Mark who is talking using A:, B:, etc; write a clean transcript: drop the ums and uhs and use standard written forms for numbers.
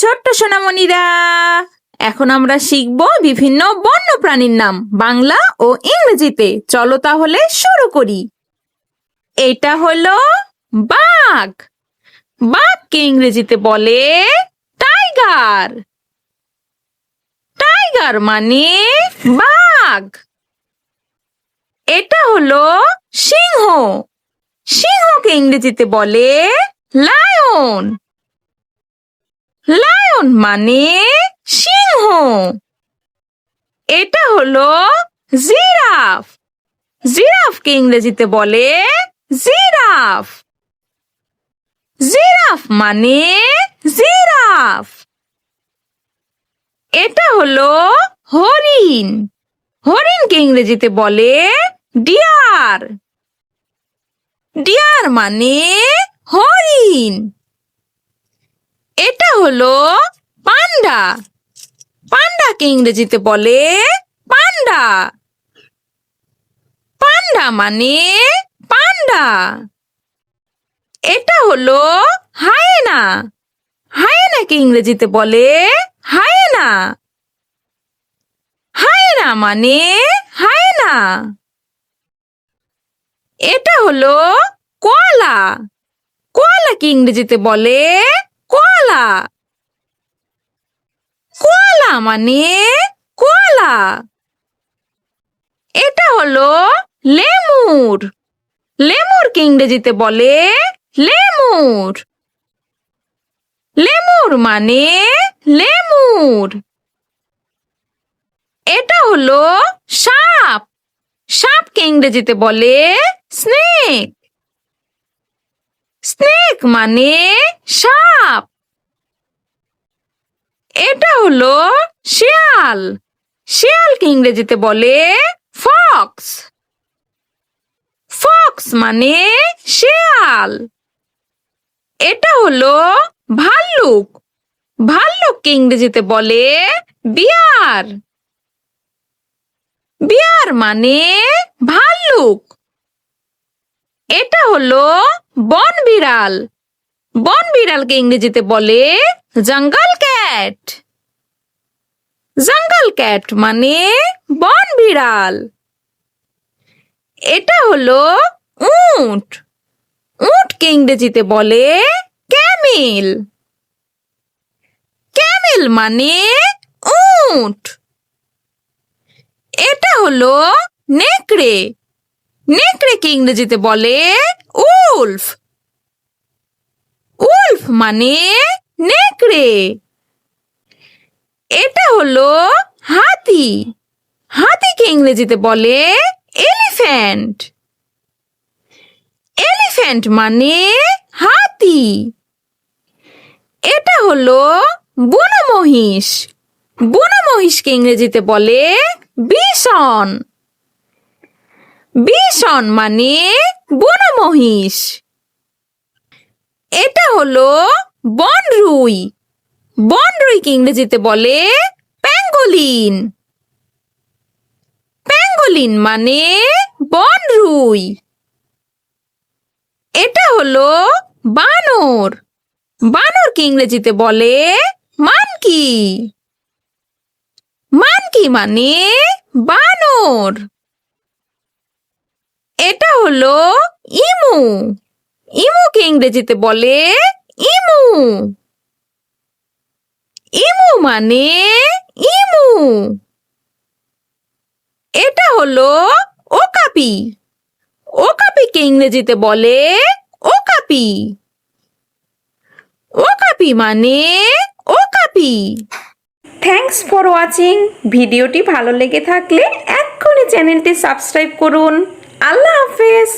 A: ছোট্ট সোনামণিরা, এখন আমরা শিখব বিভিন্ন বন্যপ্রাণীর নাম বাংলা ও ইংরেজিতে। চলো তাহলে শুরু করি। এটা হলো বাঘ। বাঘকে ইংরেজিতে বলে টাইগার। টাইগার মানে বাঘ। এটা হলো সিংহ। সিংহকে ইংরেজিতে বলে লায়ন। লায়ন মানে সিংহ। এটা হলো জিরাফ। জিরাফকে ইংরেজিতে বলে জিরাফ। জিরাফ মানে জিরাফ। এটা হলো হরিণ। হরিণকে ইংরেজিতে বলে ডিয়ার। ডিয়ার মানে হরিণ। এটা হলো পান্ডা। পান্ডাকে ইংরেজিতে বলে পান্ডা। পান্ডা মানে পান্ডা। এটা হলো হায়েনা। হায়েনাকে ইংরেজিতে বলে হায়েনা। হায়েনা মানে হায়েনা। এটা হলো কোয়ালা। কোয়ালাকে ইংরেজিতে বলে কোয়ালা। কোয়ালা মানে কোয়ালা। এটা হলো লেমুর। লেমুরকে ইংরেজিতে বলে লেমুর। লেমুর মানে লেমুর। এটা হলো সাপ। সাপকে ইংরেজিতে বলে স্নেক। স্নেক মানে সাপ। এটা হলো শিয়াল। শিয়ালকে ইংরেজিতে বলে ফক্স। ফক্স মানে শিয়াল। এটা হলো ভাল্লুক। ভাল্লুককে ইংরেজিতে বলে বিয়ার। বিয়ার মানে ভাল্লুক। এটা হলো বনবিড়াল। বনবিড়ালকে ইংরেজিতে বলে জঙ্গল ক্যাট। জঙ্গল ক্যাট মানে বনবিড়াল। এটা হলো উট। উটকে ইংরেজিতে বলে ক্যামেল। ক্যামেল মানে উট। এটা হলো নেকড়ে। নেকড়েকে ইংরেজিতে বলে উলফ। উলফ মানে নেকড়ে। এটা হলো হাতি। হাতিকে ইংরেজিতে বলে এলিফ্যান্ট। এলিফ্যান্ট মানে হাতি। এটা হলো বুনো মহিষ। বুনো মহিষকে ইংরেজিতে বলে বিসন। বিসন মানে বুনো মহিষ। এটা হলো বনরুই। বনরুইকে ইংরেজিতে বলে প্যাঙ্গোলিন। প্যাঙ্গোলিন মানে বনরুই। এটা হলো বানর। বানরকে ইংরেজিতে বলে মানকি। মানকি মানে বানর। এটা হলো ইমু। ইমুকে ইংরেজিতে বলে ইমু। ইমু মানে ইমু। এটা হলো ওকাপি। ওকাপিকে ইংরেজিতে বলে ওকাপি। ওকাপি মানে ওকাপি। Thanks for watching. ভিডিওটি ভালো লেগে থাকলে এক্ষুনি চ্যানেলটি সাবস্ক্রাইব করুন। আল্লাহ হাফেজ।